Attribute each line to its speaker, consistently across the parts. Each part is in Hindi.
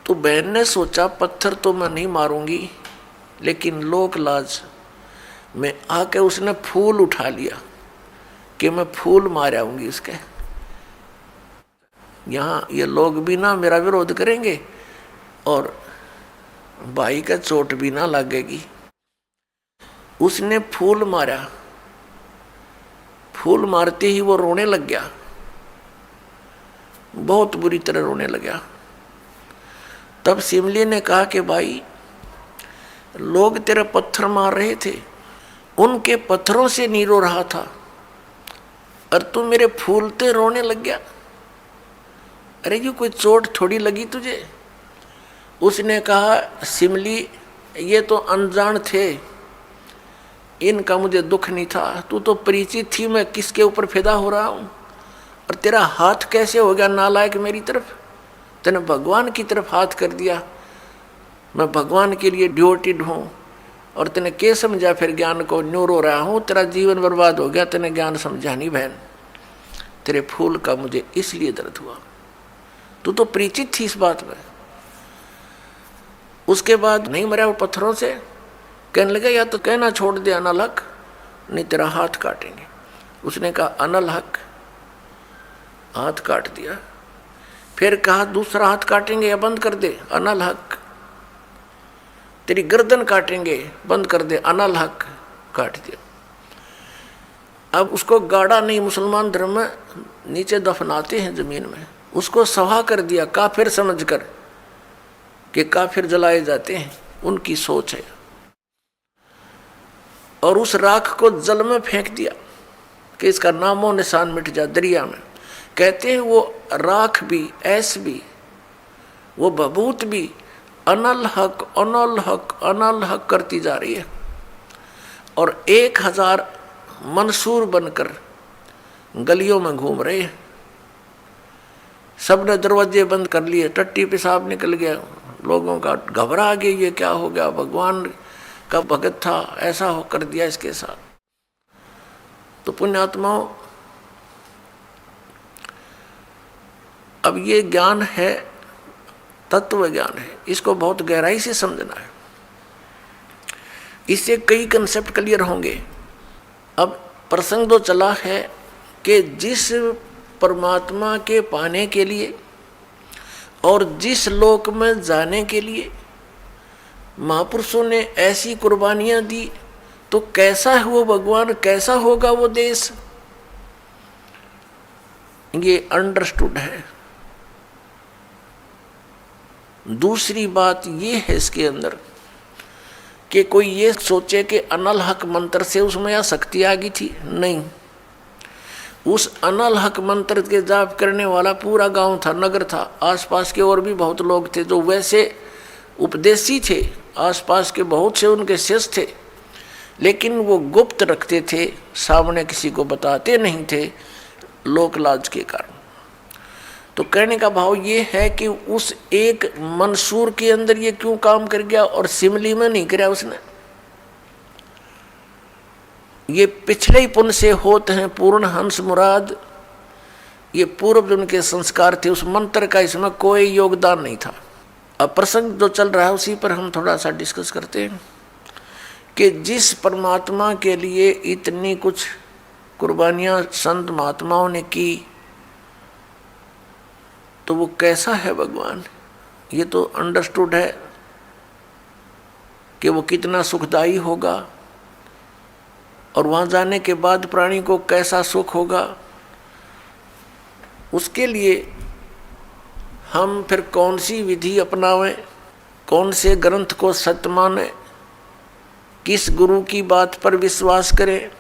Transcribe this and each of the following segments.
Speaker 1: तो बहन ने सोचा पत्थर तो मैं नहीं मारूंगी, लेकिन लोक लाज में आके उसने फूल उठा लिया कि मैं फूल मार आऊंगी उसके। यहाँ ये लोग भी ना मेरा विरोध करेंगे और भाई का चोट भी ना लगेगी। उसने फूल मारा, फूल मारते ही वो रोने लग गया, बहुत बुरी तरह रोने लगा। तब सिमली ने कहा कि भाई लोग तेरे पत्थर मार रहे थे, उनके पत्थरों से नहीं रो रहा था और तू मेरे फूलते रोने लग गया। अरे ये कोई चोट थोड़ी लगी तुझे? उसने कहा सिमली ये तो अनजान थे, इनका मुझे दुख नहीं था, तू तो परिचित थी मैं किसके ऊपर फिदा हो रहा हूँ। और तेरा हाथ कैसे हो गया नालायक मेरी तरफ? तूने भगवान की तरफ हाथ कर दिया, मैं भगवान के लिए ड्यूटीड हूँ और तूने क्या समझा फिर ज्ञान को? न्यू रो रहा हूँ, तेरा जीवन बर्बाद हो गया, तूने ज्ञान समझा नहीं बहन। तेरे फूल का मुझे इसलिए दर्द हुआ, तू तो परिचित थी इस बात में। उसके बाद नहीं मरा वो पत्थरों से, कहने लगा या तो कहना छोड़ दे अनल हक, नहीं तेरा हाथ काटेंगे। उसने कहा अनल हक, हाथ काट दिया। फिर कहा दूसरा हाथ काटेंगे या बंद कर दे, अनल हक। तेरी गर्दन काटेंगे, बंद कर दे, अनल हक, काट दिया। अब उसको गाड़ा नहीं, मुसलमान धर्म में नीचे दफनाते हैं जमीन में, उसको सवा कर दिया काफिर समझकर कि काफिर जलाए जाते हैं, उनकी सोच है। और उस राख को जल में फेंक दिया कि इसका नामो निशान मिट जा दरिया में। कहते हैं वो राख भी, ऐस भी, वो बबूत भी अनल हक अनल हक अनल हक करती जा रही है। और 1000 मंसूर बनकर गलियों में घूम रहे हैं। सबने दरवाजे बंद कर लिए, टट्टी पेशाब निकल गया, लोगों का घबरा गया, ये क्या हो गया, भगवान का भगत था, ऐसा हो कर दिया इसके साथ। तो पुण्यात्माओं, अब ये ज्ञान है, तत्व ज्ञान है, इसको बहुत गहराई से समझना है, इससे कई कंसेप्ट क्लियर होंगे। अब प्रसंग तो चला है कि जिस परमात्मा के पाने के लिए और जिस लोक में जाने के लिए महापुरुषों ने ऐसी कुर्बानियां दी, तो कैसा है वो भगवान, कैसा होगा वो देश, ये अंडरस्टूड है। दूसरी बात ये है इसके अंदर कि कोई ये सोचे कि अनल हक मंत्र से उसमें या शक्ति आ गई थी, नहीं। उस अनल हक मंत्र के जाप करने वाला पूरा गांव था, नगर था, आसपास के और भी बहुत लोग थे जो वैसे उपदेशी थे, आसपास के बहुत से उनके शिष्य थे, लेकिन वो गुप्त रखते थे, सामने किसी को बताते नहीं थे, लोक लाज के कारण। तो कहने का भाव ये है कि उस एक मंसूर के अंदर ये क्यों काम कर गया और सिमली में नहीं कराया उसने। ये पिछले ही पुण्य से होते हैं पूर्ण हंस मुराद, ये पूर्व जन्म के संस्कार थे, उस मंत्र का इसमें कोई योगदान नहीं था। अब प्रसंग जो चल रहा है उसी पर हम थोड़ा सा डिस्कस करते हैं कि जिस परमात्मा के लिए इतनी कुछ कुर्बानियां संत महात्माओं ने की, तो वो कैसा है भगवान, ये तो अंडरस्टूड है कि वो कितना सुखदायी होगा और वहाँ जाने के बाद प्राणी को कैसा सुख होगा। उसके लिए हम फिर कौन सी विधि अपनावें, कौन से ग्रंथ को सत्य माने, किस गुरु की बात पर विश्वास करें।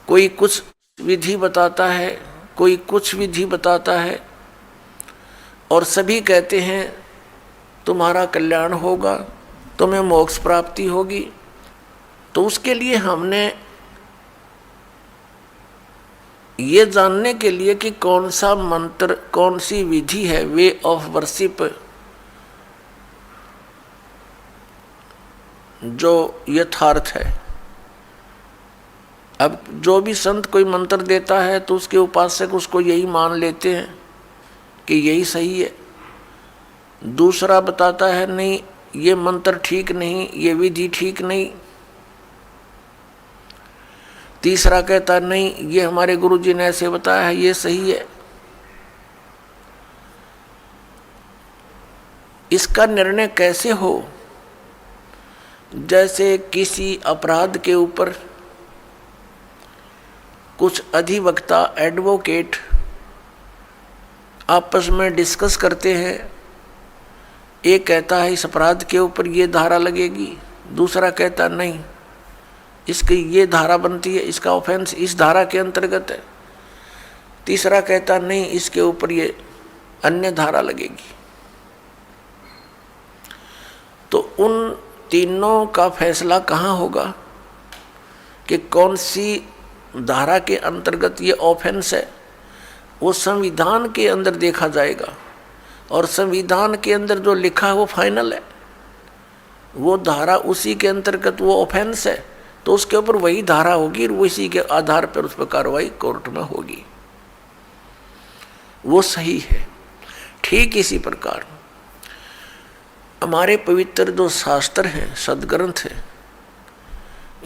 Speaker 1: कोई कुछ विधि बताता है, कोई कुछ विधि बताता है, और सभी कहते हैं तुम्हारा कल्याण होगा, तुम्हें मोक्ष प्राप्ति होगी। तो उसके लिए हमने ये जानने के लिए कि कौन सा मंत्र, कौन सी विधि है, वे ऑफ वर्शिप, जो यथार्थ है। अब जो भी संत कोई मंत्र देता है तो उसके उपासक उसको यही मान लेते हैं कि यही सही है। दूसरा बताता है नहीं ये मंत्र ठीक नहीं, ये विधि ठीक नहीं। तीसरा कहता नहीं ये हमारे गुरुजी ने ऐसे बताया है, ये सही है। इसका निर्णय कैसे हो? जैसे किसी अपराध के ऊपर कुछ अधिवक्ता एडवोकेट आपस में डिस्कस करते हैं। एक कहता है इस अपराध के ऊपर ये धारा लगेगी, दूसरा कहता नहीं इसकी ये धारा बनती है, इसका ऑफेंस इस धारा के अंतर्गत है, तीसरा कहता नहीं इसके ऊपर ये अन्य धारा लगेगी। तो उन तीनों का फैसला कहाँ होगा कि कौन सी धारा के अंतर्गत ये ऑफेंस है? वो संविधान के अंदर देखा जाएगा, और संविधान के अंदर जो लिखा है वो फाइनल है, वो धारा उसी के अंतर्गत वो ऑफेंस है, तो उसके ऊपर वही धारा होगी और उसी के आधार पर उस पर कार्रवाई कोर्ट में होगी, वो सही है। ठीक इसी प्रकार हमारे पवित्र जो शास्त्र हैं, सदग्रंथ हैं,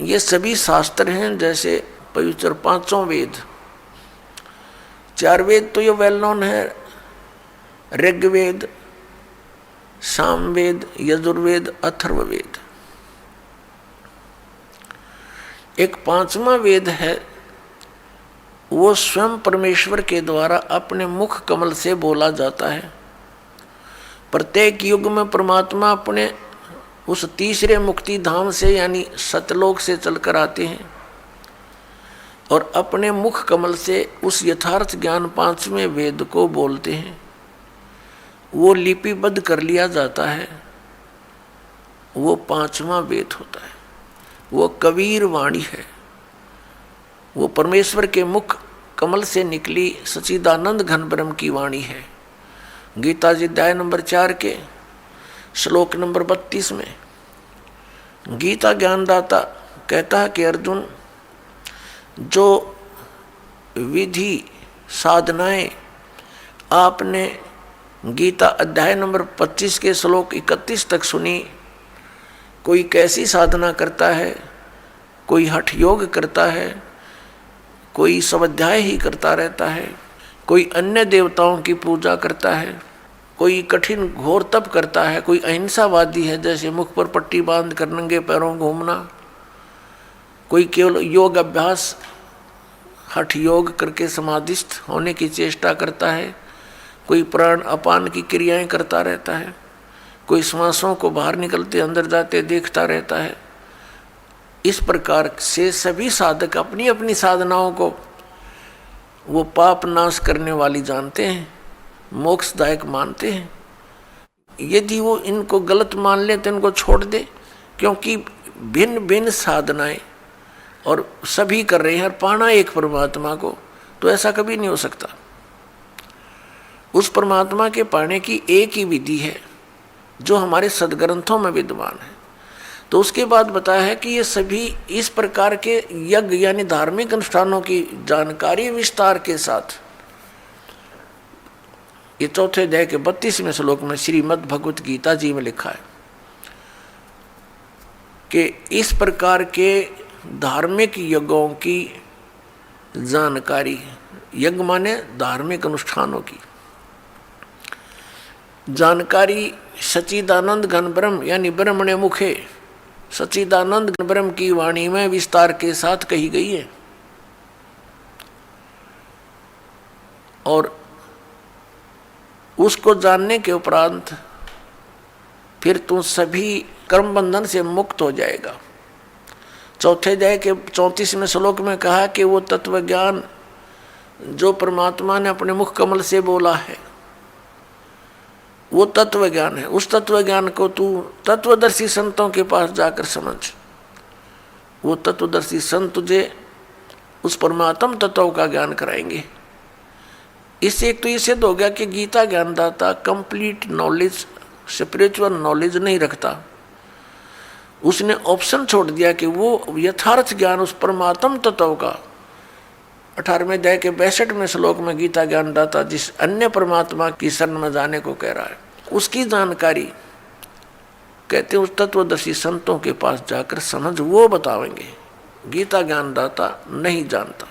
Speaker 1: ये सभी शास्त्र हैं जैसे पवित्र पांचों वेद। चार वेद तो ये वेल नोन है, ऋग्वेद, सामवेद, यजुर्वेद, अथर्ववेद। एक पांचवा वेद है, वो स्वयं परमेश्वर के द्वारा अपने मुख कमल से बोला जाता है। प्रत्येक युग में परमात्मा अपने उस तीसरे मुक्ति धाम से यानी सतलोक से चलकर आते हैं और अपने मुख कमल से उस यथार्थ ज्ञान पांचवें वेद को बोलते हैं। वो लिपिबद्ध कर लिया जाता है, वो पांचवा वेद होता है, वो कबीर वाणी है, वो परमेश्वर के मुख कमल से निकली सच्चिदानंद घन ब्रह्म की वाणी है। गीता जी अध्याय नंबर 4 के श्लोक नंबर 32 में गीता ज्ञानदाता कहता है कि अर्जुन, जो विधि साधनाएं आपने गीता अध्याय नंबर 25 के श्लोक 31 तक सुनी, कोई कैसी साधना करता है, कोई हठ योग करता है, कोई स्वाध्याय ही करता रहता है, कोई अन्य देवताओं की पूजा करता है, कोई कठिन घोर तप करता है, कोई अहिंसावादी है जैसे मुख पर पट्टी बांध कर नंगे पैरों घूमना, कोई केवल योग अभ्यास हठ योग करके समाधिस्थ होने की चेष्टा करता है, कोई प्राण अपान की क्रियाएं करता रहता है, कोई श्वासों को बाहर निकलते अंदर जाते देखता रहता है। इस प्रकार से सभी साधक अपनी अपनी साधनाओं को वो पाप नाश करने वाली जानते हैं, मोक्षदायक मानते हैं। यदि वो इनको गलत मान ले तो इनको छोड़ दे, क्योंकि भिन्न भिन्न साधनाएं और सभी कर रहे हैं और पाना एक परमात्मा को, तो ऐसा कभी नहीं हो सकता। उस परमात्मा के पाने की एक ही विधि है जो हमारे सदग्रंथों में विद्यमान है। तो उसके बाद बताया है कि ये सभी इस प्रकार के यज्ञ यानी धार्मिक अनुष्ठानों की जानकारी विस्तार के साथ ये चौथे अध्याय के 32वें श्लोक में श्रीमद् भगवत गीता जी में लिखा है कि इस प्रकार के धार्मिक यज्ञों की जानकारी, यज्ञ माने धार्मिक अनुष्ठानों की जानकारी सच्चिदानंद घन ब्रह्म यानी ब्रह्मणे मुखे सच्चिदानंद घन ब्रह्म की वाणी में विस्तार के साथ कही गई है। और उसको जानने के उपरांत फिर तू सभी कर्म बंधन से मुक्त हो जाएगा। चौथे अध्याय के 34वें श्लोक में कहा कि वो तत्व ज्ञान जो परमात्मा ने अपने मुख कमल से बोला है वो तत्व ज्ञान है। उस तत्व ज्ञान को तू तत्वदर्शी संतों के पास जाकर समझ। वो तत्वदर्शी संत तुझे उस परमात्म तत्व का ज्ञान कराएंगे। इससे एक तो ये सिद्ध हो गया कि गीता ज्ञानदाता कंप्लीट नॉलेज, स्पिरिचुअल नॉलेज नहीं रखता। उसने ऑप्शन छोड़ दिया कि वो यथार्थ ज्ञान उस परमात्म तत्व का 18वें अध्याय के 62वें श्लोक में गीता ज्ञानदाता जिस अन्य परमात्मा की शरण में जाने को कह रहा है, उसकी जानकारी कहते हैं उस तत्वदर्शी संतों के पास जाकर समझ वो बतावेंगे, गीता ज्ञानदाता नहीं जानता।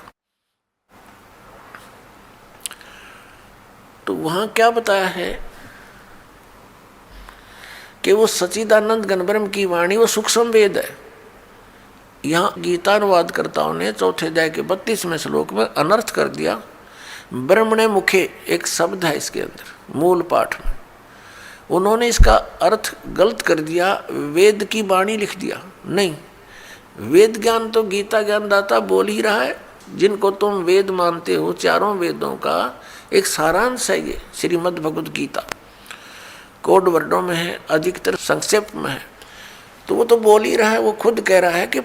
Speaker 1: तो वहां क्या बताया है कि वो सच्चिदानंद घनब्रह्म की वाणी वो सूक्ष्म वेद है। यहाँ गीतानुवाद कर्ताओं ने चौथे अध्याय के 32वें श्लोक में अनर्थ कर दिया। ब्रह्मणे मुखे एक शब्द है इसके अंदर मूल पाठ में, उन्होंने इसका अर्थ गलत कर दिया, वेद की वाणी लिख दिया। नहीं, वेद ज्ञान तो गीता ज्ञानदाता बोल ही रहा है, जिनको तुम वेद मानते हो, चारों वेदों का एक सारांश है ये श्रीमद् भगवद गीता। कोड वर्डों में है, अधिकतर संक्षेप में है, तो वो तो बोल ही रहा है। वो खुद कह रहा है कि